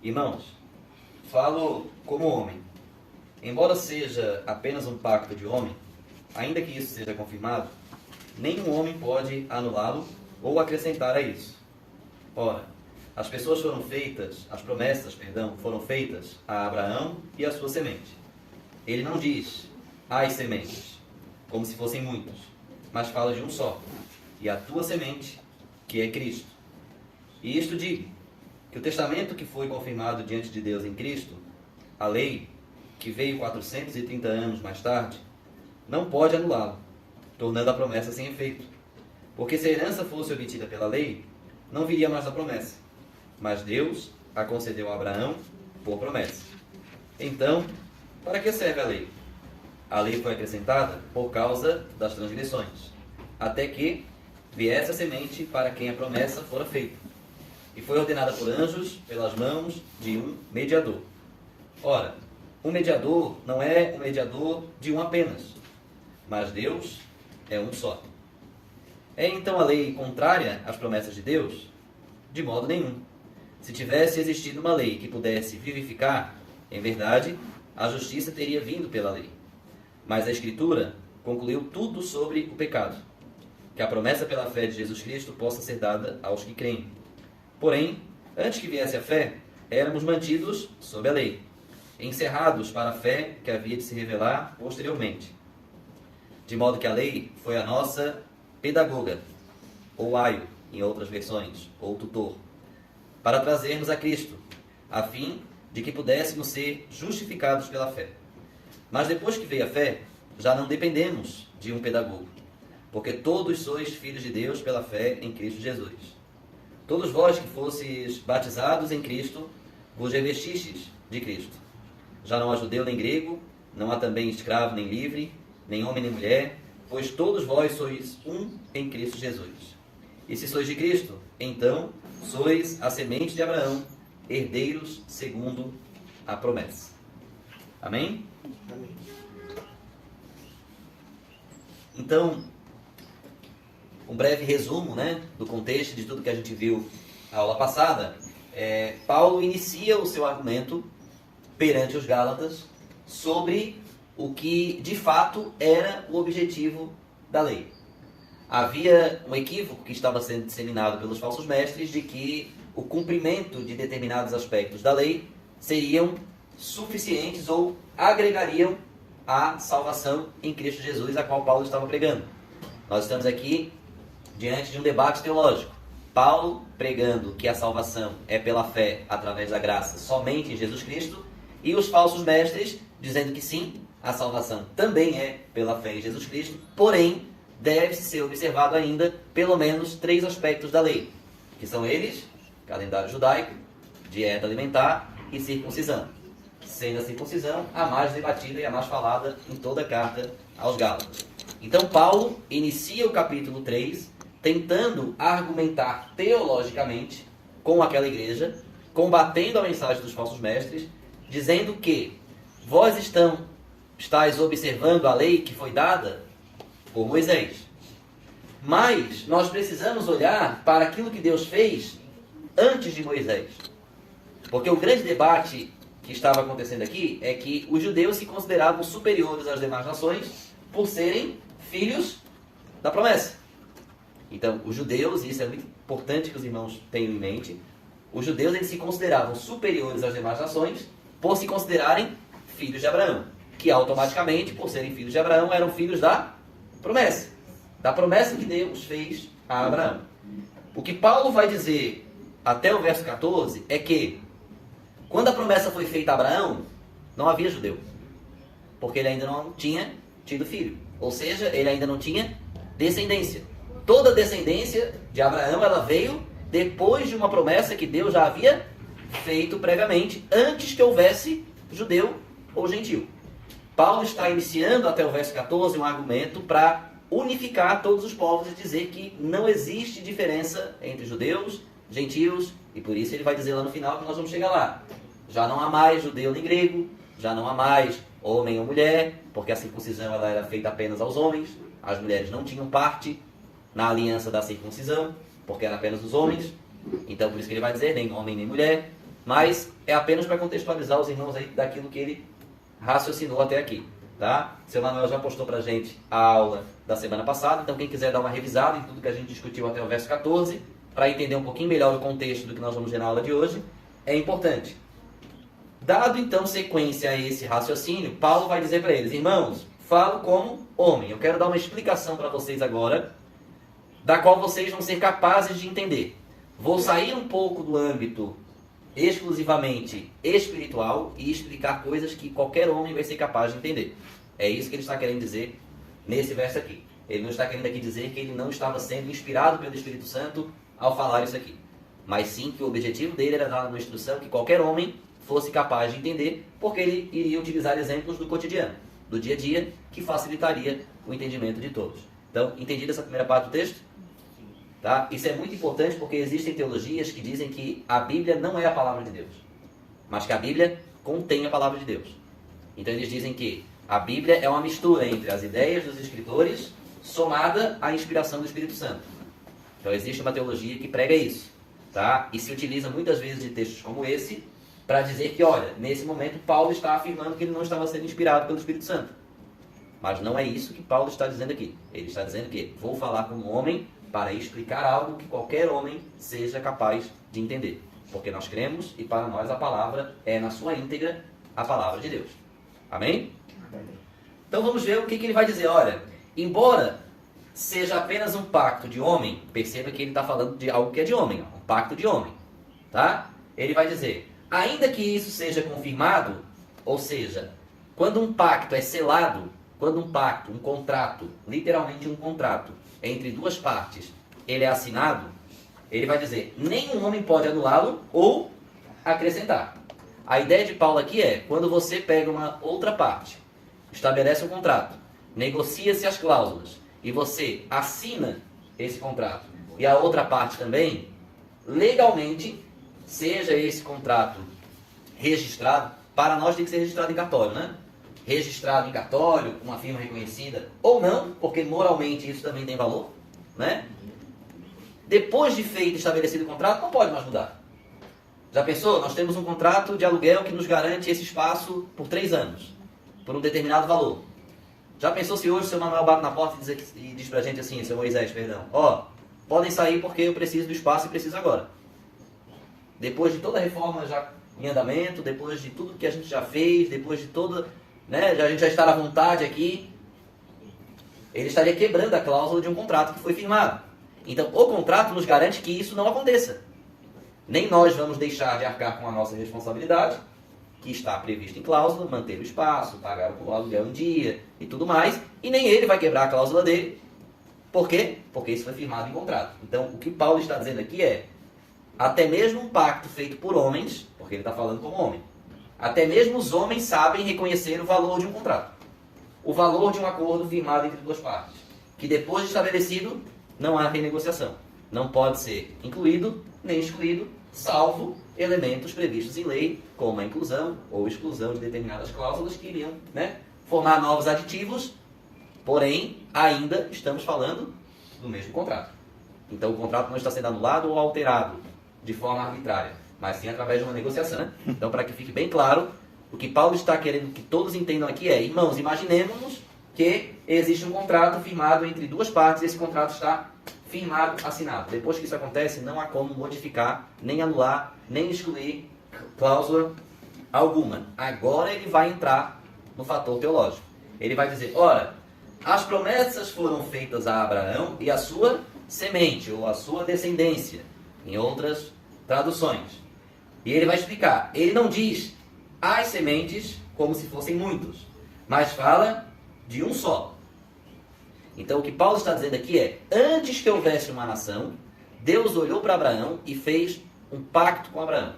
Irmãos, falo como homem. Embora seja apenas um pacto de homem, ainda que isso seja confirmado, nenhum homem pode anulá-lo ou acrescentar a isso. Ora, as promessas, foram feitas a Abraão e a sua semente. Ele não diz as sementes, como se fossem muitos, mas fala de um só, e a tua semente, que é Cristo. E isto digo, que o testamento que foi confirmado diante de Deus em Cristo, a lei, que veio 430 anos mais tarde, não pode anulá-lo, tornando a promessa sem efeito. Porque se a herança fosse obtida pela lei, não viria mais a promessa. Mas Deus a concedeu a Abraão por promessa. Então, para que serve a lei? A lei foi acrescentada por causa das transgressões, até que viesse a semente para quem a promessa fora feita. E foi ordenada por anjos pelas mãos de um mediador. Ora, um mediador não é um mediador de um apenas, mas Deus é um só. É então a lei contrária às promessas de Deus? De modo nenhum. Se tivesse existido uma lei que pudesse vivificar, em verdade, a justiça teria vindo pela lei. Mas a Escritura concluiu tudo sobre o pecado, que a promessa pela fé de Jesus Cristo possa ser dada aos que creem. Porém, antes que viesse a fé, éramos mantidos sob a lei, encerrados para a fé que havia de se revelar posteriormente. De modo que a lei foi a nossa pedagoga, ou aio, em outras versões, ou tutor, para trazermos a Cristo, a fim de que pudéssemos ser justificados pela fé. Mas depois que veio a fé, já não dependemos de um pedagogo, porque todos sois filhos de Deus pela fé em Cristo Jesus. Todos vós que fosseis batizados em Cristo, vos revestistes de Cristo. Já não há judeu nem grego, não há também escravo nem livre, nem homem nem mulher, pois todos vós sois um em Cristo Jesus. E se sois de Cristo, então sois a semente de Abraão, herdeiros segundo a promessa. Amém? Amém. Então, um breve resumo, do contexto de tudo que a gente viu na aula passada. Paulo inicia o seu argumento perante os Gálatas sobre o que de fato era o objetivo da lei. Havia um equívoco que estava sendo disseminado pelos falsos mestres de que o cumprimento de determinados aspectos da lei seriam suficientes ou agregariam a salvação em Cristo Jesus, a qual Paulo estava pregando. Nós estamos aqui diante de um debate teológico. Paulo pregando que a salvação é pela fé através da graça somente em Jesus Cristo, e os falsos mestres dizendo que sim, a salvação também é pela fé em Jesus Cristo, porém deve-se ser observado ainda pelo menos 3 aspectos da lei, que são eles: calendário judaico, dieta alimentar e circuncisão. Sendo a circuncisão a mais debatida e a mais falada em toda a carta aos Gálatas. Então Paulo inicia o capítulo 3 tentando argumentar teologicamente com aquela igreja, combatendo a mensagem dos falsos mestres, dizendo que vós estáis observando a lei que foi dada por Moisés. Mas nós precisamos olhar para aquilo que Deus fez antes de Moisés. Porque o grande debate que estava acontecendo aqui é que os judeus se consideravam superiores às demais nações por serem filhos da promessa. Então, os judeus, e isso é muito importante que os irmãos tenham em mente, os judeus eles se consideravam superiores às demais nações por se considerarem filhos de Abraão, que automaticamente, por serem filhos de Abraão, eram filhos da promessa que Deus fez a Abraão. O que Paulo vai dizer até o verso 14 é que quando a promessa foi feita a Abraão, não havia judeu, porque ele ainda não tinha tido filho, ou seja, ele ainda não tinha descendência. Toda a descendência de Abraão ela veio depois de uma promessa que Deus já havia feito previamente, antes que houvesse judeu ou gentil. Paulo está iniciando até o verso 14 um argumento para unificar todos os povos e dizer que não existe diferença entre judeus, gentios, e por isso ele vai dizer lá no final que nós vamos chegar lá. Já não há mais judeu nem grego, já não há mais homem ou mulher, porque a circuncisão ela era feita apenas aos homens, as mulheres não tinham parte na aliança da circuncisão, porque era apenas dos homens. Então por isso que ele vai dizer, nem homem nem mulher, mas é apenas para contextualizar os irmãos aí daquilo que ele raciocinou até aqui. Tá? Seu Manuel já postou pra gente a aula da semana passada, então quem quiser dar uma revisada em tudo que a gente discutiu até o verso 14, para entender um pouquinho melhor o contexto do que nós vamos ver na aula de hoje, é importante. Dado então sequência a esse raciocínio, Paulo vai dizer para eles: irmãos, falo como homem. Eu quero dar uma explicação para vocês agora, da qual vocês vão ser capazes de entender. Vou sair um pouco do âmbito exclusivamente espiritual e explicar coisas que qualquer homem vai ser capaz de entender. É isso que ele está querendo dizer nesse verso aqui. Ele não está querendo aqui dizer que ele não estava sendo inspirado pelo Espírito Santo ao falar isso aqui, mas sim que o objetivo dele era dar uma instrução que qualquer homem fosse capaz de entender, porque ele iria utilizar exemplos do cotidiano, do dia a dia, que facilitaria o entendimento de todos. Então, entendido essa primeira parte do texto? Tá? Isso é muito importante porque existem teologias que dizem que a Bíblia não é a palavra de Deus, mas que a Bíblia contém a palavra de Deus. Então eles dizem que a Bíblia é uma mistura entre as ideias dos escritores somada à inspiração do Espírito Santo. Então existe uma teologia que prega isso, tá? E se utiliza muitas vezes de textos como esse para dizer que, olha, nesse momento Paulo está afirmando que ele não estava sendo inspirado pelo Espírito Santo. Mas não é isso que Paulo está dizendo aqui. Ele está dizendo que vou falar como homem para explicar algo que qualquer homem seja capaz de entender. Porque nós cremos e para nós a palavra é, na sua íntegra, a palavra de Deus. Amém? Então vamos ver o que ele vai dizer. Olha, embora seja apenas um pacto de homem, perceba que ele está falando de algo que é de homem, um pacto de homem. Tá? Ele vai dizer, ainda que isso seja confirmado, ou seja, quando um pacto é selado, quando um pacto, um contrato, literalmente um contrato, entre duas partes, ele é assinado, ele vai dizer, nenhum homem pode anulá-lo ou acrescentar. A ideia de Paulo aqui é, quando você pega uma outra parte, estabelece um contrato, negocia-se as cláusulas, e você assina esse contrato, e a outra parte também, legalmente, seja esse contrato registrado, para nós tem que ser registrado em cartório, né? Registrado em cartório, uma firma reconhecida, ou não, porque moralmente isso também tem valor, né? Depois de feito e estabelecido o contrato, não pode mais mudar. Já pensou? Nós temos um contrato de aluguel que nos garante esse espaço por 3 anos, por um determinado valor. Já pensou se hoje o seu Manuel bate na porta e diz pra gente assim, seu Moisés, perdão, ó, podem sair porque eu preciso do espaço e preciso agora. Depois de toda a reforma já em andamento, depois de tudo que a gente já fez, depois de toda... né, a gente já está à vontade aqui, ele estaria quebrando a cláusula de um contrato que foi firmado. Então, o contrato nos garante que isso não aconteça. Nem nós vamos deixar de arcar com a nossa responsabilidade, que está prevista em cláusula, manter o espaço, pagar o aluguel em dia e tudo mais, e nem ele vai quebrar a cláusula dele. Por quê? Porque isso foi firmado em contrato. Então, o que Paulo está dizendo aqui é, até mesmo um pacto feito por homens, porque ele está falando como homem, até mesmo os homens sabem reconhecer o valor de um contrato. O valor de um acordo firmado entre duas partes. Que depois de estabelecido, não há renegociação. Não pode ser incluído nem excluído, salvo elementos previstos em lei, como a inclusão ou exclusão de determinadas cláusulas que iriam, né, formar novos aditivos, porém, ainda estamos falando do mesmo contrato. Então o contrato não está sendo anulado ou alterado de forma arbitrária, mas sim através de uma negociação. Né? Então, para que fique bem claro, o que Paulo está querendo que todos entendam aqui é, irmãos, imaginemos que existe um contrato firmado entre duas partes, e esse contrato está firmado, assinado. Depois que isso acontece, não há como modificar, nem anular, nem excluir cláusula alguma. Agora ele vai entrar no fator teológico. Ele vai dizer, ora, as promessas foram feitas a Abraão e a sua semente, ou a sua descendência, em outras traduções. E ele vai explicar. Ele não diz as sementes como se fossem muitos, mas fala de um só. Então o que Paulo está dizendo aqui é, antes que houvesse uma nação, Deus olhou para Abraão e fez um pacto com Abraão.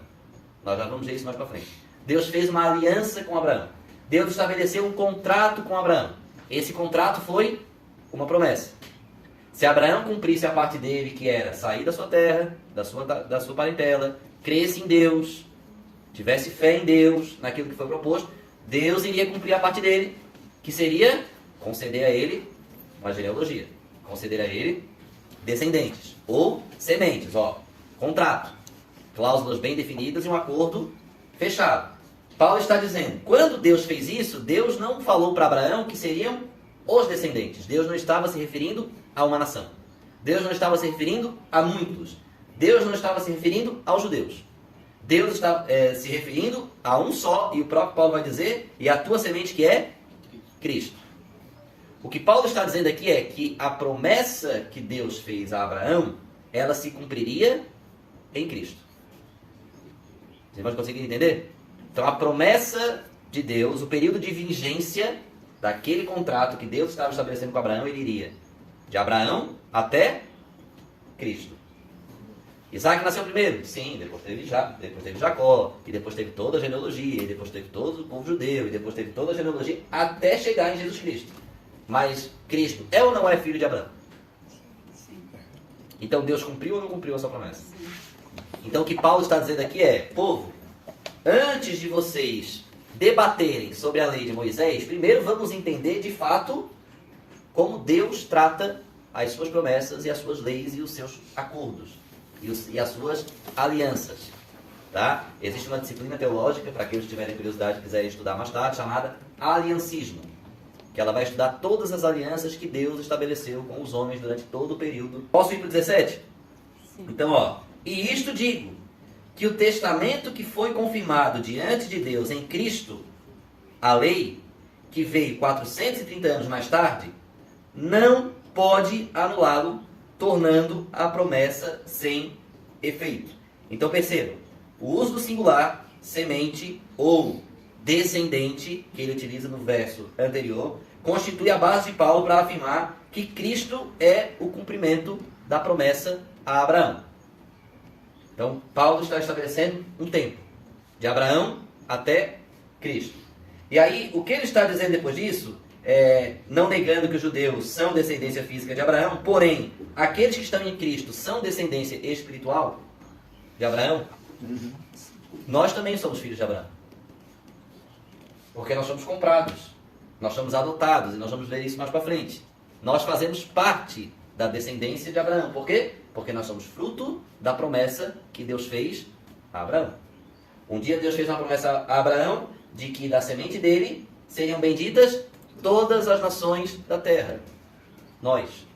Nós já vamos ver isso mais para frente. Deus fez uma aliança com Abraão. Deus estabeleceu um contrato com Abraão. Esse contrato foi uma promessa. Se Abraão cumprisse a parte dele, que era sair da sua terra, da sua parentela, cresce em Deus, tivesse fé em Deus, naquilo que foi proposto, Deus iria cumprir a parte dele, que seria conceder a ele uma genealogia, conceder a ele descendentes, ou sementes, ó, contrato. cláusulas bem definidas e um acordo fechado. Paulo está dizendo, quando Deus fez isso, Deus não falou para Abraão que seriam os descendentes. Deus não estava se referindo a uma nação. Deus não estava se referindo a muitos. Deus não estava se referindo aos judeus. Deus está se referindo a um só, e o próprio Paulo vai dizer, e a tua semente que é Cristo. O que Paulo está dizendo aqui é que a promessa que Deus fez a Abraão, ela se cumpriria em Cristo. Vocês vão conseguir entender? Então a promessa de Deus, o período de vigência daquele contrato que Deus estava estabelecendo com Abraão, ele iria de Abraão até Cristo. Isaac nasceu primeiro? Sim, depois teve Jacó, e depois teve toda a genealogia, e depois teve todo o povo judeu, e depois teve toda a genealogia, até chegar em Jesus Cristo. Mas Cristo é ou não é filho de Abraão? Sim. Então Deus cumpriu ou não cumpriu a sua promessa? Sim. Então o que Paulo está dizendo aqui é, povo, antes de vocês debaterem sobre a lei de Moisés, primeiro vamos entender de fato como Deus trata as suas promessas e as suas leis e os seus acordos e as suas alianças. Tá? Existe uma disciplina teológica, para aqueles que tiverem curiosidade e quiserem estudar mais tarde, chamada aliancismo, que ela vai estudar todas as alianças que Deus estabeleceu com os homens durante todo o período. Posso ir para o 17? Sim. Então, e isto digo, que o testamento que foi confirmado diante de Deus em Cristo, a lei, que veio 430 anos mais tarde, não pode anulá-lo, tornando a promessa sem efeito. Então percebam, o uso do singular, semente ou descendente, que ele utiliza no verso anterior, constitui a base de Paulo para afirmar que Cristo é o cumprimento da promessa a Abraão. Então, Paulo está estabelecendo um tempo, de Abraão até Cristo. E aí, o que ele está dizendo depois disso, não negando que os judeus são descendência física de Abraão, porém, aqueles que estão em Cristo são descendência espiritual de Abraão, nós também somos filhos de Abraão. Porque nós somos comprados, nós somos adotados, e nós vamos ver isso mais para frente. Nós fazemos parte da descendência de Abraão. Por quê? Porque nós somos fruto da promessa que Deus fez a Abraão. Um dia Deus fez uma promessa a Abraão de que da semente dele seriam benditas todas as nações da terra. Nós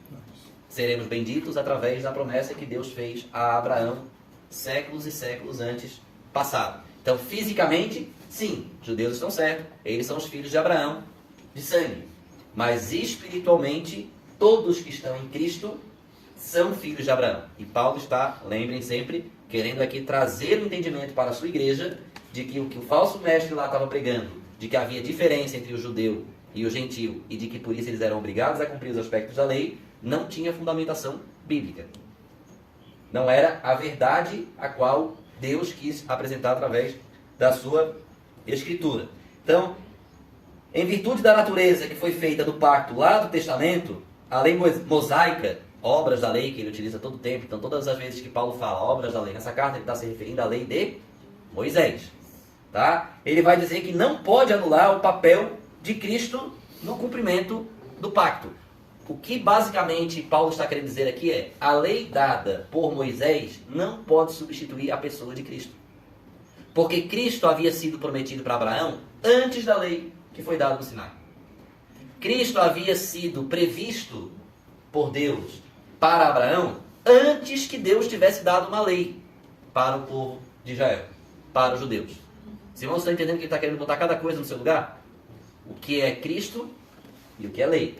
seremos benditos através da promessa que Deus fez a Abraão séculos e séculos antes passado. Então, fisicamente, sim, os judeus estão certos, eles são os filhos de Abraão, de sangue. Mas espiritualmente, todos que estão em Cristo são filhos de Abraão. E Paulo está, lembrem sempre, querendo aqui trazer o entendimento para a sua igreja de que o falso mestre lá estava pregando, de que havia diferença entre o judeu e o gentil, e de que por isso eles eram obrigados a cumprir os aspectos da lei, não tinha fundamentação bíblica. Não era a verdade a qual Deus quis apresentar através da sua escritura. Então, em virtude da natureza que foi feita do pacto lá do testamento, a lei mosaica, obras da lei, que ele utiliza todo o tempo, então todas as vezes que Paulo fala obras da lei, nessa carta ele está se referindo à lei de Moisés. Tá? Ele vai dizer que não pode anular o papel de Cristo no cumprimento do pacto. O que basicamente Paulo está querendo dizer aqui é, a lei dada por Moisés não pode substituir a pessoa de Cristo. Porque Cristo havia sido prometido para Abraão antes da lei que foi dada no Sinai. Cristo havia sido previsto por Deus para Abraão antes que Deus tivesse dado uma lei para o povo de Israel, para os judeus. Os irmãos estão entendendo que ele está querendo botar cada coisa no seu lugar? O que é Cristo e o que é lei,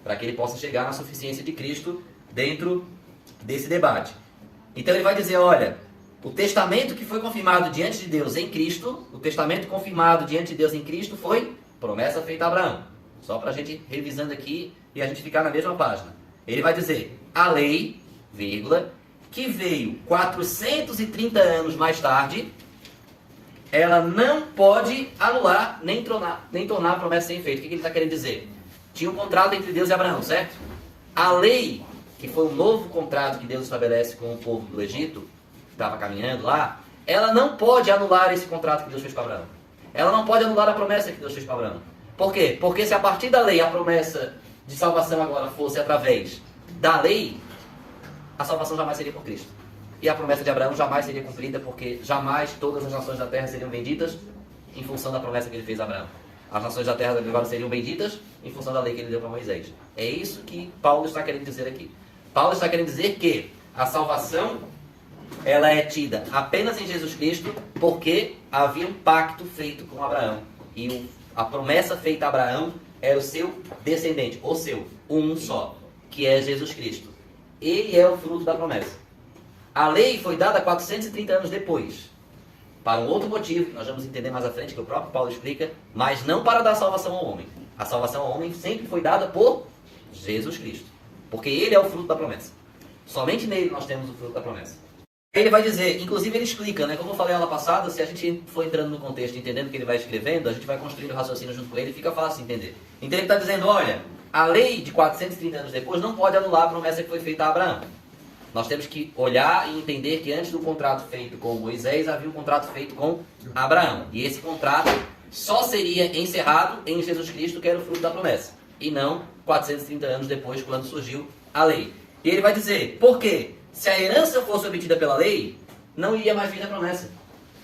para que ele possa chegar na suficiência de Cristo dentro desse debate. Então ele vai dizer, olha, o testamento que foi confirmado diante de Deus em Cristo, o testamento confirmado diante de Deus em Cristo foi promessa feita a Abraão. Só para a gente revisando aqui e a gente ficar na mesma página. Ele vai dizer, a lei, vírgula, que veio 430 anos mais tarde, ela não pode anular nem tornar a promessa sem efeito. O que ele está querendo dizer? Tinha um contrato entre Deus e Abraão, certo? A lei, que foi um novo contrato que Deus estabelece com o povo do Egito, que estava caminhando lá, ela não pode anular esse contrato que Deus fez com Abraão. Ela não pode anular a promessa que Deus fez com Abraão. Por quê? Porque se a partir da lei a promessa de salvação agora fosse através da lei, a salvação jamais seria por Cristo. e a promessa de Abraão jamais seria cumprida, porque jamais todas as nações da terra seriam benditas em função da promessa que ele fez a Abraão. As nações da terra agora seriam benditas em função da lei que ele deu para Moisés. É isso que Paulo está querendo dizer aqui. Paulo está querendo dizer que a salvação, ela é tida apenas em Jesus Cristo, porque havia um pacto feito com Abraão. E a promessa feita a Abraão era o seu descendente, o seu, um só, que é Jesus Cristo. Ele é o fruto da promessa. A lei foi dada 430 anos depois, para um outro motivo, que nós vamos entender mais à frente, que o próprio Paulo explica, mas não para dar salvação ao homem. A salvação ao homem sempre foi dada por Jesus Cristo, porque ele é o fruto da promessa. Somente nele nós temos o fruto da promessa. Ele vai dizer, inclusive ele explica, né? Como eu falei na aula passada, se a gente for entrando no contexto, entendendo o que ele vai escrevendo, a gente vai construindo o raciocínio junto com ele e fica fácil entender. Então ele está dizendo, olha, a lei de 430 anos depois não pode anular a promessa que foi feita a Abraão. Nós temos que olhar e entender que antes do contrato feito com Moisés, havia um contrato feito com Abraão. E esse contrato só seria encerrado em Jesus Cristo, que era o fruto da promessa. E não 430 anos depois, quando surgiu a lei. E ele vai dizer, por quê? Se a herança fosse obtida pela lei, não iria mais vir a promessa.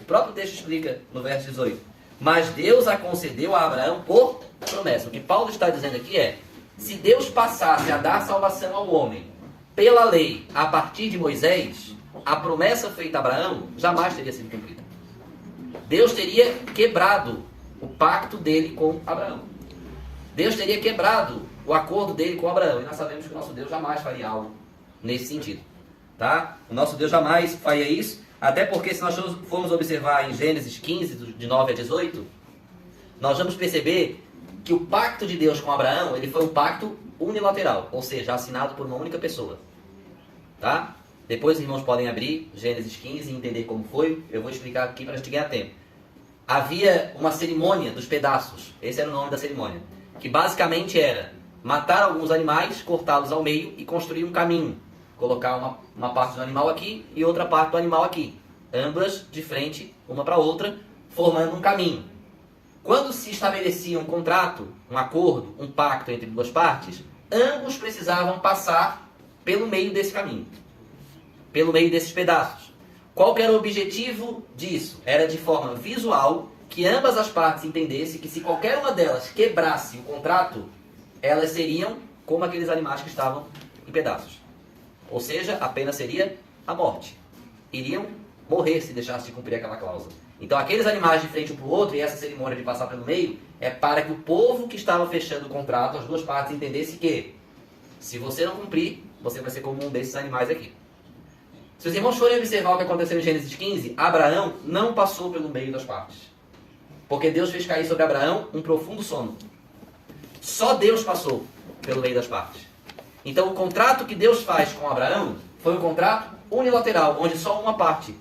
O próprio texto explica no verso 18. Mas Deus a concedeu a Abraão por promessa. O que Paulo está dizendo aqui é, se Deus passasse a dar salvação ao homem pela lei a partir de Moisés, a promessa feita a Abraão jamais teria sido cumprida. Deus teria quebrado o pacto dele com Abraão. Deus teria quebrado o acordo dele com Abraão. E nós sabemos que o nosso Deus jamais faria algo nesse sentido. Tá? O nosso Deus jamais faria isso, até porque se nós formos observar em Gênesis 15, de 9 a 18, nós vamos perceber que o pacto de Deus com Abraão, ele foi um pacto unilateral, ou seja, assinado por uma única pessoa. Tá? Depois os irmãos podem abrir Gênesis 15 e entender como foi, eu vou explicar aqui para a gente ganhar tempo. Havia uma cerimônia dos pedaços, esse era o nome da cerimônia, que basicamente era matar alguns animais, cortá-los ao meio e construir um caminho. Colocar uma parte do animal aqui e outra parte do animal aqui. Ambas de frente, uma para a outra, formando um caminho. Quando se estabelecia um contrato, um acordo, um pacto entre duas partes, ambos precisavam passar pelo meio desse caminho. Pelo meio desses pedaços. Qual que era o objetivo disso? Era de forma visual que ambas as partes entendessem que se qualquer uma delas quebrasse o contrato, elas seriam como aqueles animais que estavam em pedaços. Ou seja, a pena seria a morte. Iriam morrer se deixasse de cumprir aquela cláusula. Então aqueles animais de frente um para o outro, e essa cerimônia de passar pelo meio, é para que o povo que estava fechando o contrato, as duas partes, entendesse que se você não cumprir, você vai ser como um desses animais aqui. Se os irmãos forem observar o que aconteceu em Gênesis 15, Abraão não passou pelo meio das partes. Porque Deus fez cair sobre Abraão um profundo sono. Só Deus passou pelo meio das partes. Então o contrato que Deus faz com Abraão foi um contrato unilateral, onde só uma parte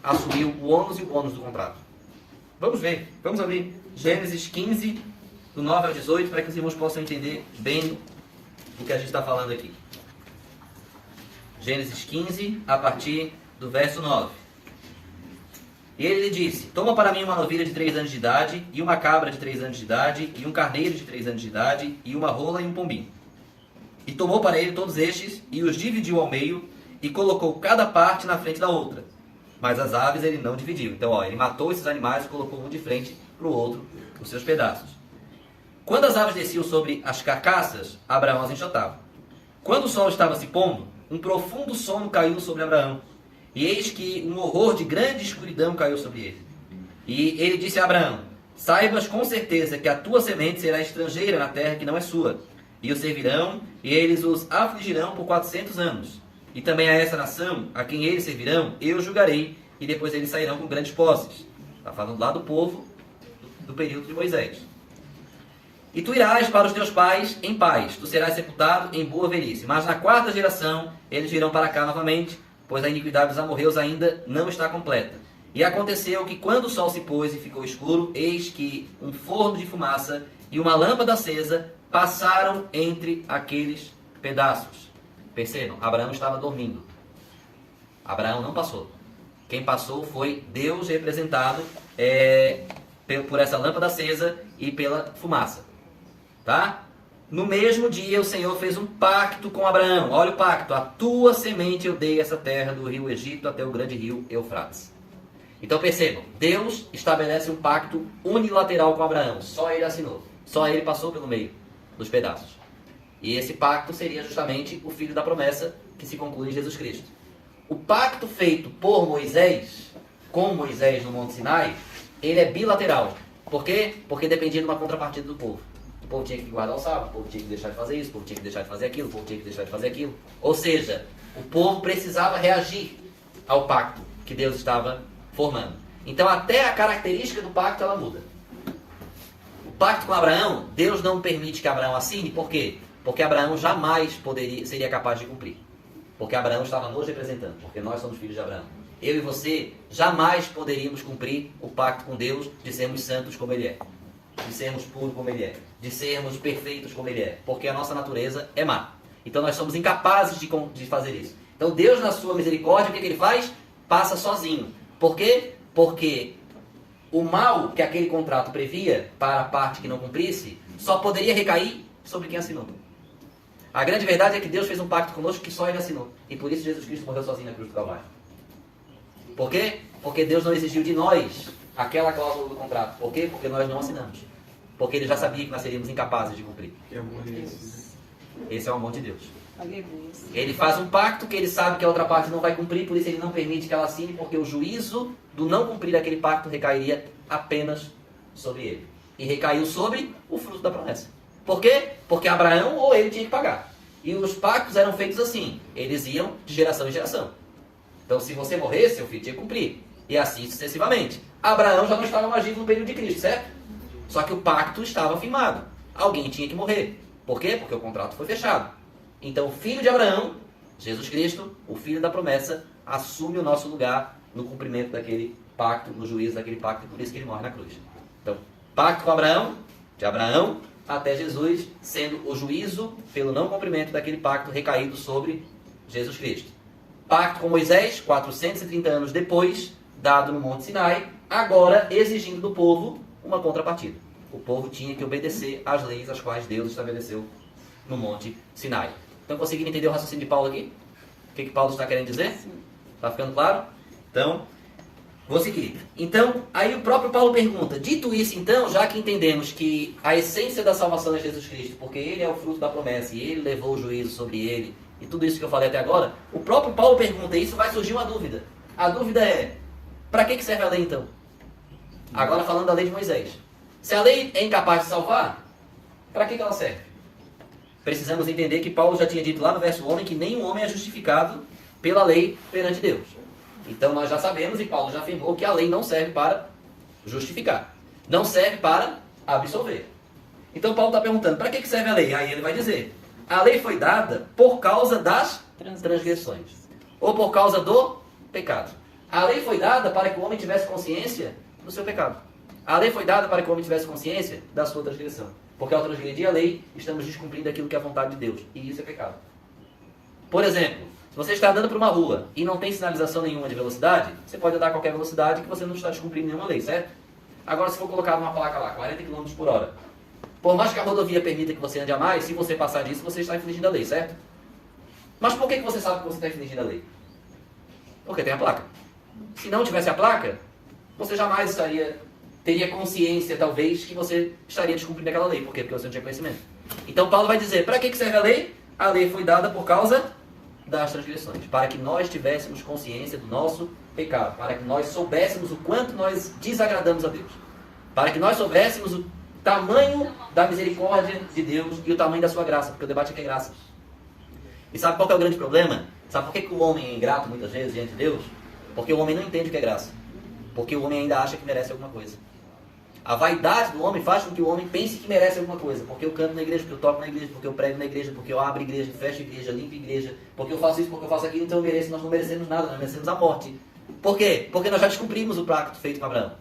assumiu o ônus e o bônus do contrato. Vamos ver, vamos abrir Gênesis 15, do 9 ao 18, para que os irmãos possam entender bem o que a gente está falando aqui. Gênesis 15, a partir do verso 9. E ele lhe disse, toma para mim uma novilha de 3 anos de idade, e uma cabra de 3 anos de idade, e um carneiro de 3 anos de idade, e uma rola e um pombinho. E tomou para ele todos estes, e os dividiu ao meio, e colocou cada parte na frente da outra. Mas as aves ele não dividiu. Então, ele matou esses animais e colocou um de frente para o outro, os seus pedaços. Quando as aves desciam sobre as carcaças, Abraão as enxotava. Quando o sol estava se pondo, um profundo sono caiu sobre Abraão. E eis que um horror de grande escuridão caiu sobre ele. E ele disse a Abraão, saibas com certeza que a tua semente será estrangeira na terra que não é sua. E os servirão, e eles os afligirão por 400 anos. E também a essa nação, a quem eles servirão, eu julgarei, e depois eles sairão com grandes posses. Está falando lá do povo do período de Moisés. E tu irás para os teus pais em paz, tu serás sepultado em boa velhice. Mas na 4ª geração, eles virão para cá novamente, pois a iniquidade dos amorreus ainda não está completa. E aconteceu que quando o sol se pôs e ficou escuro, eis que um forno de fumaça e uma lâmpada acesa passaram entre aqueles pedaços. Percebam, Abraão estava dormindo. Abraão não passou. Quem passou foi Deus representado por essa lâmpada acesa e pela fumaça. Tá? No mesmo dia o Senhor fez um pacto com Abraão. Olha o pacto. A tua semente eu dei essa terra do rio Egito até o grande rio Eufrates. Então percebam, Deus estabelece um pacto unilateral com Abraão. Só ele assinou. Só ele passou pelo meio dos pedaços. E esse pacto seria justamente o filho da promessa que se conclui em Jesus Cristo. O pacto feito por Moisés, com Moisés no Monte Sinai, ele é bilateral. Por quê? Porque dependia de uma contrapartida do povo. O povo tinha que guardar o sábado, o povo tinha que deixar de fazer isso, o povo tinha que deixar de fazer aquilo, o povo tinha que deixar de fazer aquilo. Ou seja, o povo precisava reagir ao pacto que Deus estava formando. Então até a característica do pacto ela muda. O pacto com Abraão, Deus não permite que Abraão assine, por quê? Porque Abraão jamais seria capaz de cumprir. Porque Abraão estava nos representando, porque nós somos filhos de Abraão. Eu e você jamais poderíamos cumprir o pacto com Deus de sermos santos como Ele é. De sermos puros como Ele é. De sermos perfeitos como Ele é. Porque a nossa natureza é má. Então nós somos incapazes de fazer isso. Então Deus, na sua misericórdia, o que Ele faz? Passa sozinho. Por quê? Porque o mal que aquele contrato previa para a parte que não cumprisse só poderia recair sobre quem assinou. A grande verdade é que Deus fez um pacto conosco que só Ele assinou. E por isso Jesus Cristo morreu sozinho na cruz do Calvário. Por quê? Porque Deus não exigiu de nós aquela cláusula do contrato. Por quê? Porque nós não assinamos. Porque Ele já sabia que nós seríamos incapazes de cumprir. Esse é o amor de Deus. Ele faz um pacto que Ele sabe que a outra parte não vai cumprir, por isso Ele não permite que ela assine, porque o juízo do não cumprir aquele pacto recairia apenas sobre ele. E recaiu sobre o fruto da promessa. Por quê? Porque Abraão ou ele tinha que pagar. E os pactos eram feitos assim. Eles iam de geração em geração. Então, se você morresse, seu filho tinha que cumprir. E assim sucessivamente. Abraão já não estava agindo no período de Cristo, certo? Só que o pacto estava firmado. Alguém tinha que morrer. Por quê? Porque o contrato foi fechado. Então, o filho de Abraão, Jesus Cristo, o filho da promessa, assume o nosso lugar no cumprimento daquele pacto, no juízo daquele pacto, e por isso que ele morre na cruz. Então, pacto com Abraão, de Abraão até Jesus, sendo o juízo pelo não cumprimento daquele pacto recaído sobre Jesus Cristo. Pacto com Moisés, 430 anos depois, dado no Monte Sinai, agora exigindo do povo uma contrapartida. O povo tinha que obedecer às leis as quais Deus estabeleceu no Monte Sinai. Então, conseguiram entender o raciocínio de Paulo aqui? O que Paulo está querendo dizer? Está ficando claro? Então, vou seguir. Então, aí o próprio Paulo pergunta, dito isso então, já que entendemos que a essência da salvação é Jesus Cristo, porque Ele é o fruto da promessa e Ele levou o juízo sobre Ele, e tudo isso que eu falei até agora, o próprio Paulo pergunta, e isso vai surgir uma dúvida. A dúvida é, para que serve a lei então? Agora falando da lei de Moisés. Se a lei é incapaz de salvar, para que ela serve? Precisamos entender que Paulo já tinha dito lá no verso 11 que nenhum homem é justificado pela lei perante Deus. Então nós já sabemos, e Paulo já afirmou, que a lei não serve para justificar. Não serve para absolver. Então Paulo está perguntando, para que serve a lei? Aí ele vai dizer, a lei foi dada por causa das transgressões. Ou por causa do pecado. A lei foi dada para que o homem tivesse consciência do seu pecado. A lei foi dada para que o homem tivesse consciência da sua transgressão. Porque ao transgredir a lei, estamos descumprindo aquilo que é a vontade de Deus. E isso é pecado. Por exemplo, se você está andando por uma rua e não tem sinalização nenhuma de velocidade, você pode andar a qualquer velocidade que você não está descumprindo nenhuma lei, certo? Agora, se for colocar uma placa lá, 40 km por hora, por mais que a rodovia permita que você ande a mais, se você passar disso, você está infringindo a lei, certo? Mas por que você sabe que você está infringindo a lei? Porque tem a placa. Se não tivesse a placa, você jamais teria consciência, talvez, que você estaria descumprindo aquela lei. Por quê? Porque você não tinha conhecimento. Então Paulo vai dizer, para que serve a lei? A lei foi dada por causa das transgressões. Para que nós tivéssemos consciência do nosso pecado. Para que nós soubéssemos o quanto nós desagradamos a Deus. Para que nós soubéssemos o tamanho da misericórdia de Deus e o tamanho da sua graça. Porque o debate aqui é graça. E sabe qual que é o grande problema? Sabe por que o homem é ingrato muitas vezes diante de Deus? Porque o homem não entende o que é graça. Porque o homem ainda acha que merece alguma coisa. A vaidade do homem faz com que o homem pense que merece alguma coisa. Porque eu canto na igreja, porque eu toco na igreja, porque eu prego na igreja, porque eu abro igreja, fecho igreja, limpo igreja, porque eu faço isso, porque eu faço aquilo, então eu mereço. Nós não merecemos nada, nós merecemos a morte. Por quê? Porque nós já descumprimos o pacto feito com Abraão.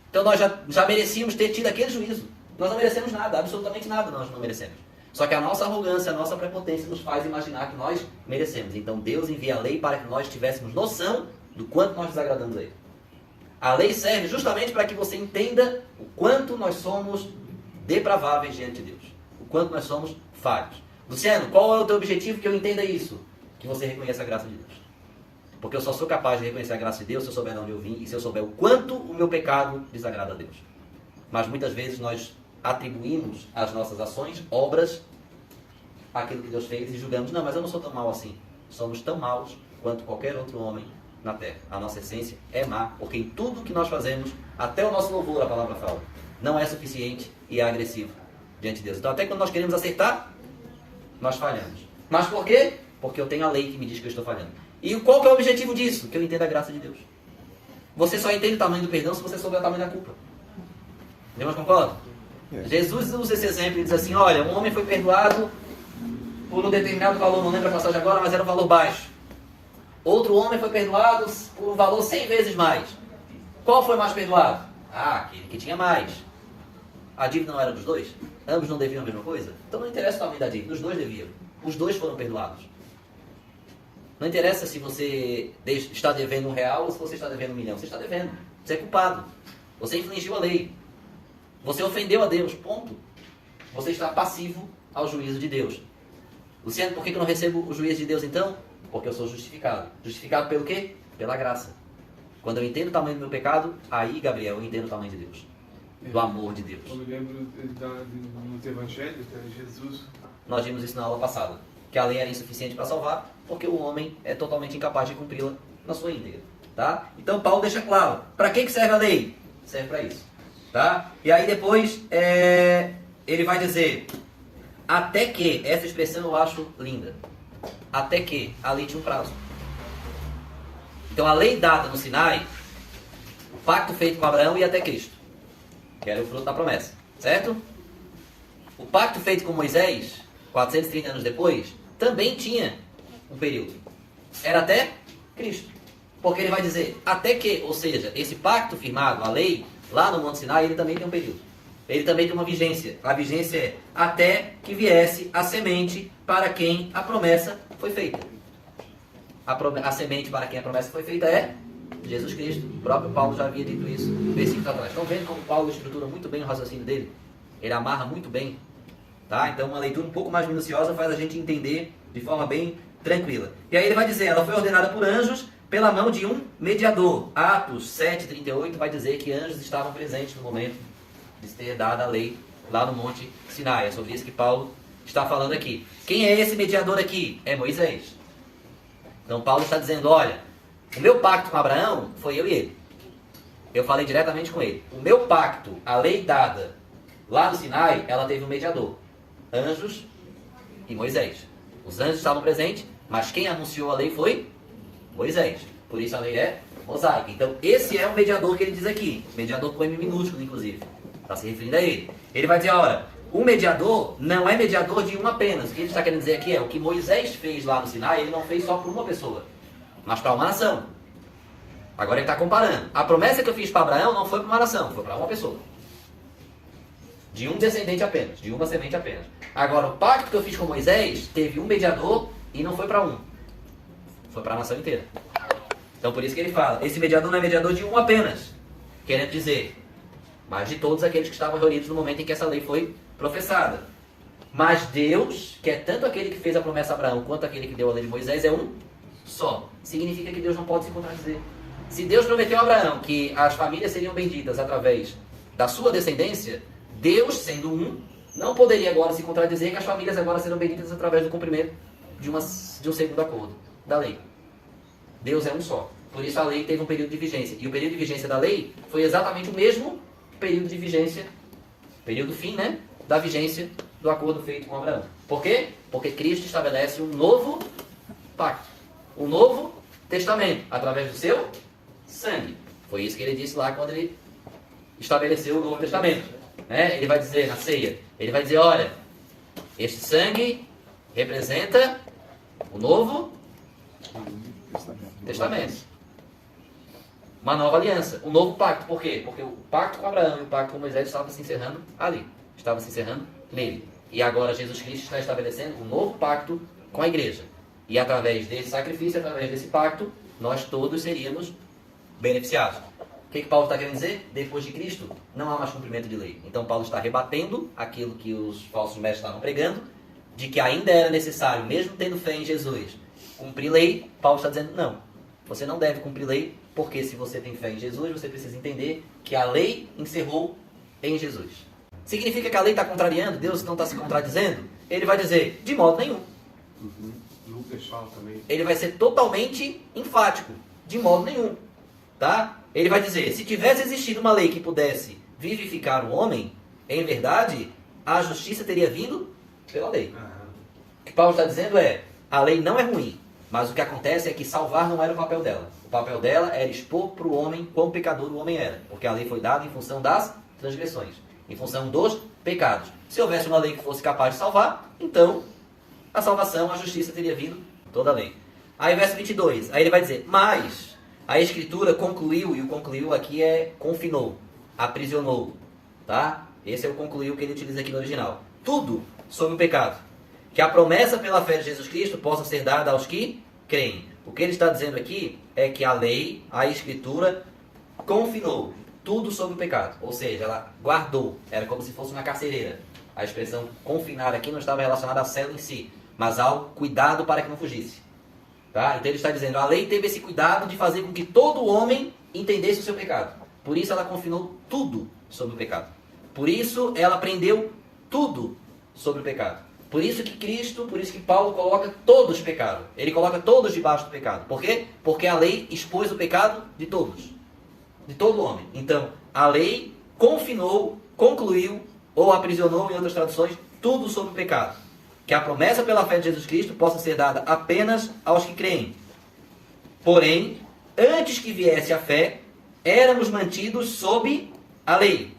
Então nós já merecíamos ter tido aquele juízo. Nós não merecemos nada, absolutamente nada nós não merecemos. Só que a nossa arrogância, a nossa prepotência nos faz imaginar que nós merecemos. Então Deus envia a lei para que nós tivéssemos noção do quanto nós desagradamos a Ele. A lei serve justamente para que você entenda o quanto nós somos depraváveis diante de Deus. O quanto nós somos falhos. Luciano, qual é o teu objetivo que eu entenda isso? Que você reconheça a graça de Deus. Porque eu só sou capaz de reconhecer a graça de Deus se eu souber de onde eu vim e se eu souber o quanto o meu pecado desagrada a Deus. Mas muitas vezes nós atribuímos às nossas ações, obras, aquilo que Deus fez e julgamos, não, mas eu não sou tão mau assim. Somos tão maus quanto qualquer outro homem na terra. A nossa essência é má, porque em tudo que nós fazemos, até o nosso louvor, a palavra fala, não é suficiente e é agressivo diante de Deus. Então até quando nós queremos acertar, nós falhamos. Mas por quê? Porque eu tenho a lei que me diz que eu estou falhando. E qual que é o objetivo disso? Que eu entenda a graça de Deus. Você só entende o tamanho do perdão se você souber o tamanho da culpa. Irmãos, concordam? Jesus usa esse exemplo e diz assim, olha, um homem foi perdoado por um determinado valor, não lembro a passagem agora, mas era um valor baixo. Outro homem foi perdoado por um valor 100 vezes mais. Qual foi mais perdoado? Ah, aquele que tinha mais. A dívida não era dos dois? Ambos não deviam a mesma coisa? Então não interessa o tamanho da dívida, os dois deviam. Os dois foram perdoados. Não interessa se você está devendo R$1 ou se você está devendo 1 milhão. Você está devendo. Você é culpado. Você infringiu a lei. Você ofendeu a Deus. Ponto. Você está passivo ao juízo de Deus. Luciano, por que eu não recebo o juízo de Deus então? Porque eu sou justificado. Justificado pelo quê? Pela graça. Quando eu entendo o tamanho do meu pecado, aí, Gabriel, eu entendo o tamanho de Deus. Do amor de Deus. Eu me lembro nos evangelhos, Jesus... Nós vimos isso na aula passada. Que a lei era insuficiente para salvar, porque o homem é totalmente incapaz de cumpri-la na sua íntegra. Tá? Então Paulo deixa claro. Para que serve a lei? Serve para isso. Tá? E aí depois ele vai dizer... Até que, essa expressão eu acho linda. Até que a lei tinha um prazo. Então a lei dada no Sinai, o pacto feito com Abraão e até Cristo, que era o fruto da promessa, certo? O pacto feito com Moisés, 430 anos depois, também tinha um período. Era até Cristo. Porque ele vai dizer, até que, ou seja, esse pacto firmado, a lei, lá no Monte Sinai, ele também tem um período. Ele também tem uma vigência. A vigência é até que viesse a semente para quem a promessa foi feita. A semente para quem a promessa foi feita é Jesus Cristo. O próprio Paulo já havia dito isso no versículo atrás. Estão vendo como Paulo estrutura muito bem o raciocínio dele? Ele amarra muito bem. Tá? Então uma leitura um pouco mais minuciosa faz a gente entender de forma bem tranquila. E aí ele vai dizer, ela foi ordenada por anjos pela mão de um mediador. Atos 7:38 vai dizer que anjos estavam presentes no momento de ter dado a lei lá no Monte Sinai. É sobre isso que Paulo está falando aqui. Quem é esse mediador aqui? É Moisés. Então Paulo está dizendo, olha, o meu pacto com Abraão foi eu e ele. Eu falei diretamente com ele. O meu pacto, a lei dada lá no Sinai, ela teve um mediador. Anjos e Moisés. Os anjos estavam presentes, mas quem anunciou a lei foi Moisés. Por isso a lei é mosaica. Então esse é o mediador que ele diz aqui. Mediador com M minúsculo, inclusive. Está se referindo a ele. Ele vai dizer, olha, o mediador não é mediador de um apenas. O que ele está querendo dizer aqui é o que Moisés fez lá no Sinai, ele não fez só para uma pessoa, mas para uma nação. Agora ele está comparando. A promessa que eu fiz para Abraão não foi para uma nação, foi para uma pessoa. De um descendente apenas, de uma semente apenas. Agora, o pacto que eu fiz com Moisés teve um mediador e não foi para um. Foi para a nação inteira. Então por isso que ele fala, esse mediador não é mediador de um apenas. Querendo dizer, mas de todos aqueles que estavam reunidos no momento em que essa lei foi professada. Mas Deus, que é tanto aquele que fez a promessa a Abraão, quanto aquele que deu a lei de Moisés, é um só. Significa que Deus não pode se contradizer. Se Deus prometeu a Abraão que as famílias seriam benditas através da sua descendência, Deus, sendo um, não poderia agora se contradizer que as famílias agora serão benditas através do cumprimento de um segundo acordo da lei. Deus é um só. Por isso a lei teve um período de vigência. E o período de vigência da lei foi exatamente o mesmo período de vigência, período fim, né, da vigência do acordo feito com Abraão. Por quê? Porque Cristo estabelece um novo pacto, um novo testamento, através do seu sangue. Foi isso que ele disse lá quando ele estabeleceu o Novo Testamento. Né? Ele vai dizer na ceia, ele vai dizer, olha, este sangue representa o Novo Testamento. Uma nova aliança, um novo pacto. Por quê? Porque o pacto com Abraão e o pacto com Moisés estava se encerrando ali. Estava se encerrando nele. E agora Jesus Cristo está estabelecendo um novo pacto com a igreja. E através desse sacrifício, através desse pacto, nós todos seríamos beneficiados. Ok? que Paulo está querendo dizer? Depois de Cristo, não há mais cumprimento de lei. Então Paulo está rebatendo aquilo que os falsos mestres estavam pregando, de que ainda era necessário, mesmo tendo fé em Jesus, cumprir lei. Paulo está dizendo, não, você não deve cumprir lei, porque se você tem fé em Jesus, você precisa entender que a lei encerrou em Jesus. Significa que a lei está contrariando, Deus não está se contradizendo? Ele vai dizer, de modo nenhum. Lucas fala também. Ele vai ser totalmente enfático, de modo nenhum. Tá? Ele vai dizer, se tivesse existido uma lei que pudesse vivificar o homem, em verdade, a justiça teria vindo pela lei. O que Paulo está dizendo é, a lei não é ruim, mas o que acontece é que salvar não era o papel dela. O papel dela era expor para o homem quão pecador o homem era, porque a lei foi dada em função das transgressões, em função dos pecados. Se houvesse uma lei que fosse capaz de salvar, então a salvação, a justiça teria vindo toda a lei. Aí verso 22, aí ele vai dizer, mas a Escritura concluiu, e o concluiu aqui é confinou, aprisionou, tá? Esse é o concluiu que ele utiliza aqui no original. Tudo sobre o pecado, que a promessa pela fé de Jesus Cristo possa ser dada aos que creem. O que ele está dizendo aqui é que a lei, a Escritura, confinou tudo sobre o pecado, ou seja, ela guardou, era como se fosse uma carcereira. A expressão confinar aqui não estava relacionada à cela em si, mas ao cuidado para que não fugisse. Tá? Então ele está dizendo, a lei teve esse cuidado de fazer com que todo homem entendesse o seu pecado. Por isso ela confinou tudo sobre o pecado. Por isso ela prendeu tudo sobre o pecado. Por isso que Cristo, por isso que Paulo coloca todos pecaram. Ele coloca todos debaixo do pecado. Por quê? Porque a lei expôs o pecado de todos. De todo homem. Então, a lei confinou, concluiu, ou aprisionou, em outras traduções, tudo sobre o pecado. Que a promessa pela fé de Jesus Cristo possa ser dada apenas aos que creem. Porém, antes que viesse a fé, éramos mantidos sob a lei.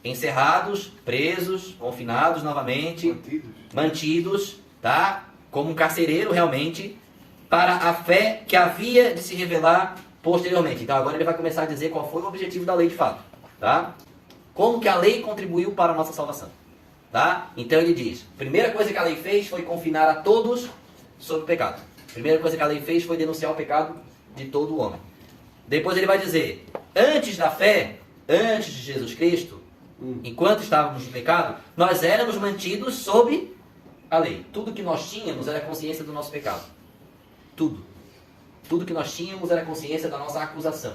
Encerrados, presos, confinados novamente, mantidos, tá? Como um carcereiro realmente, para a fé que havia de se revelar posteriormente. Então agora ele vai começar a dizer qual foi o objetivo da lei de fato, tá? Como que a lei contribuiu para a nossa salvação, tá? Então ele diz, primeira coisa que a lei fez foi confinar a todos sobre o pecado. Primeira coisa que a lei fez foi denunciar o pecado de todo o homem. Depois ele vai dizer, antes da fé, antes de Jesus Cristo, enquanto estávamos no pecado, nós éramos mantidos sob a lei. Tudo que nós tínhamos era consciência do nosso pecado. Tudo. Tudo que nós tínhamos era consciência da nossa acusação.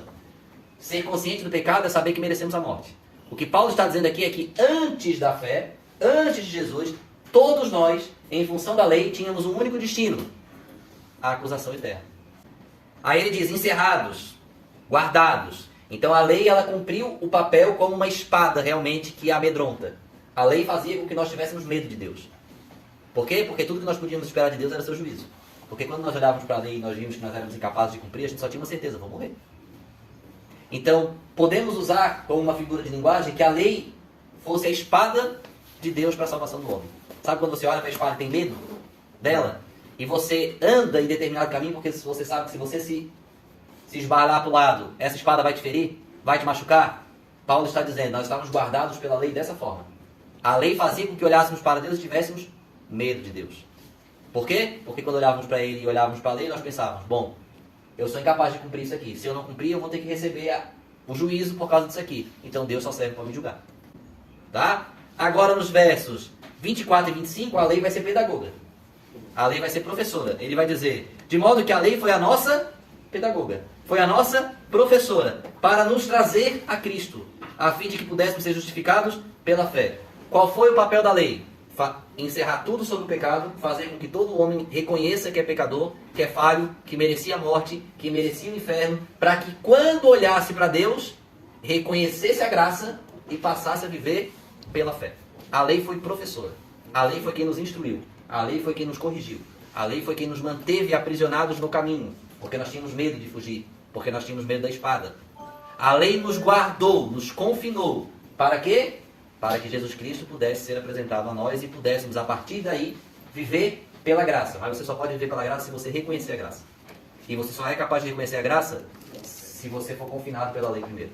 Ser consciente do pecado é saber que merecemos a morte. O que Paulo está dizendo aqui é que antes da fé, antes de Jesus, todos nós, em função da lei, tínhamos um único destino: a acusação eterna. Aí ele diz, encerrados, guardados. Então a lei, ela cumpriu o papel como uma espada realmente que amedronta. A lei fazia com que nós tivéssemos medo de Deus. Por quê? Porque tudo que nós podíamos esperar de Deus era seu juízo. Porque quando nós olhávamos para a lei e nós vimos que nós éramos incapazes de cumprir, a gente só tinha uma certeza, vou morrer. Então, podemos usar como uma figura de linguagem que a lei fosse a espada de Deus para a salvação do homem. Sabe quando você olha para a espada e tem medo dela? E você anda em determinado caminho porque você sabe que se você se esbarrar para o lado, essa espada vai te ferir, vai te machucar? Paulo está dizendo, nós estávamos guardados pela lei dessa forma. A lei fazia com que olhássemos para Deus e tivéssemos medo de Deus. Por quê? Porque quando olhávamos para Ele e olhávamos para a lei, nós pensávamos, bom, eu sou incapaz de cumprir isso aqui. Se eu não cumprir, eu vou ter que receber o juízo por causa disso aqui. Então Deus só serve para me julgar. Tá? Agora nos versos 24 e 25, a lei vai ser pedagoga. A lei vai ser professora. Ele vai dizer, de modo que a lei foi a nossa pedagoga. Foi a nossa professora. Para nos trazer a Cristo. A fim de que pudéssemos ser justificados pela fé. Qual foi o papel da lei? Encerrar tudo sobre o pecado, fazer com que todo homem reconheça que é pecador, que é falho, que merecia a morte, que merecia o inferno, para que quando olhasse para Deus, reconhecesse a graça e passasse a viver pela fé. A lei foi professora. A lei foi quem nos instruiu. A lei foi quem nos corrigiu. A lei foi quem nos manteve aprisionados no caminho, porque nós tínhamos medo de fugir, porque nós tínhamos medo da espada. A lei nos guardou, nos confinou. Para quê? Para que Jesus Cristo pudesse ser apresentado a nós e pudéssemos, a partir daí, viver pela graça. Mas você só pode viver pela graça se você reconhecer a graça. E você só é capaz de reconhecer a graça se você for confinado pela lei primeiro.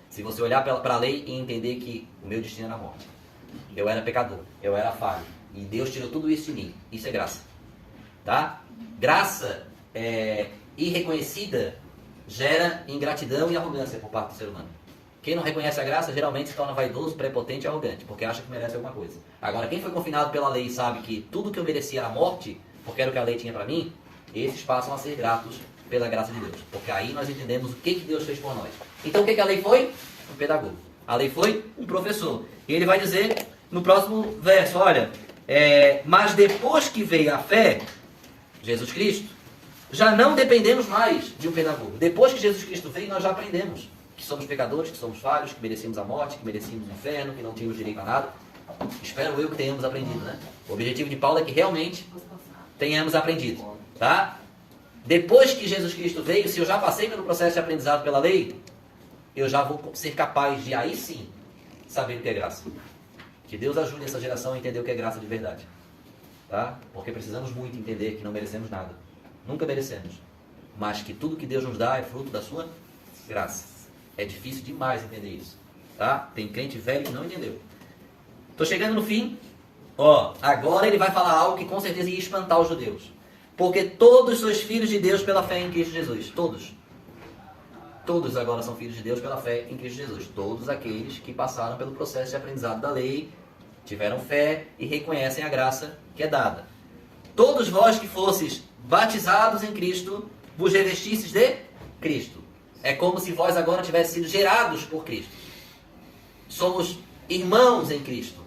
Se você olhar para a lei e entender que o meu destino era a morte. Eu era pecador, eu era falho. E Deus tirou tudo isso de mim. Isso é graça. Tá? Graça irreconhecida gera ingratidão e arrogância por parte do ser humano. Quem não reconhece a graça geralmente se torna vaidoso, prepotente e arrogante, porque acha que merece alguma coisa. Agora, quem foi confinado pela lei e sabe que tudo que eu merecia era a morte, porque era o que a lei tinha para mim, esses passam a ser gratos pela graça de Deus. Porque aí nós entendemos o que Deus fez por nós. Então o que a lei foi? Um pedagogo. A lei foi um professor. E ele vai dizer no próximo verso, olha, mas depois que veio a fé, Jesus Cristo, já não dependemos mais de um pedagogo. Depois que Jesus Cristo veio, nós já aprendemos que somos pecadores, que somos falhos, que merecíamos a morte, que merecíamos o inferno, que não tínhamos direito a nada. Espero eu que tenhamos aprendido, né? O objetivo de Paulo é que realmente tenhamos aprendido, tá? Depois que Jesus Cristo veio, se eu já passei pelo processo de aprendizado pela lei, eu já vou ser capaz de, aí sim, saber o que é graça. Que Deus ajude essa geração a entender o que é graça de verdade. Tá? Porque precisamos muito entender que não merecemos nada. Nunca merecemos. Mas que tudo que Deus nos dá é fruto da sua graça. É difícil demais entender isso. Tá? Tem crente velho que não entendeu. Estou chegando no fim. Agora ele vai falar algo que com certeza ia espantar os judeus. Porque todos sois filhos de Deus pela fé em Cristo Jesus. Todos. Todos agora são filhos de Deus pela fé em Cristo Jesus. Todos aqueles que passaram pelo processo de aprendizado da lei, tiveram fé e reconhecem a graça que é dada. Todos vós que fosses batizados em Cristo, vos revestistes de Cristo. É como se vós agora tivessem sido gerados por Cristo. Somos irmãos em Cristo.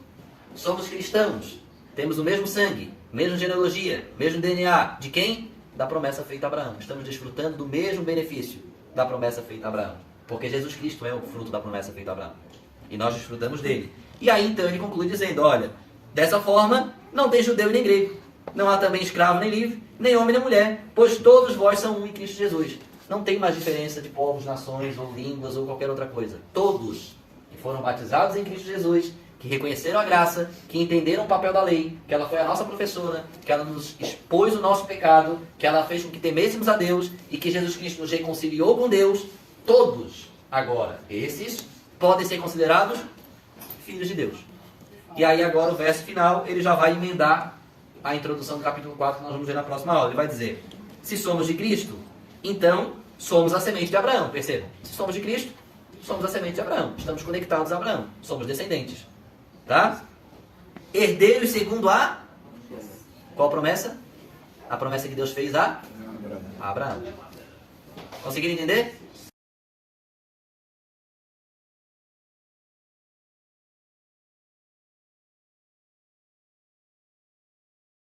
Somos cristãos. Temos o mesmo sangue, mesma genealogia, mesmo DNA. De quem? Da promessa feita a Abraão. Estamos desfrutando do mesmo benefício da promessa feita a Abraão. Porque Jesus Cristo é o fruto da promessa feita a Abraão. E nós desfrutamos dele. E aí então ele conclui dizendo, olha, dessa forma não tem judeu e nem grego. Não há também escravo nem livre, nem homem nem mulher, pois todos vós são um em Cristo Jesus. Não tem mais diferença de povos, nações, ou línguas, ou qualquer outra coisa. Todos que foram batizados em Cristo Jesus, que reconheceram a graça, que entenderam o papel da lei, que ela foi a nossa professora, que ela nos expôs o nosso pecado, que ela fez com que temêssemos a Deus, e que Jesus Cristo nos reconciliou com Deus, todos, agora, esses podem ser considerados filhos de Deus. E aí agora o verso final, ele já vai emendar a introdução do capítulo 4, que nós vamos ver na próxima aula. Ele vai dizer, se somos de Cristo, então somos a semente de Abraão. Percebam? Se somos de Cristo, somos a semente de Abraão. Estamos conectados a Abraão. Somos descendentes. Tá? Herdeiros segundo a... Qual promessa? A promessa que Deus fez a Abraão. Conseguiram entender?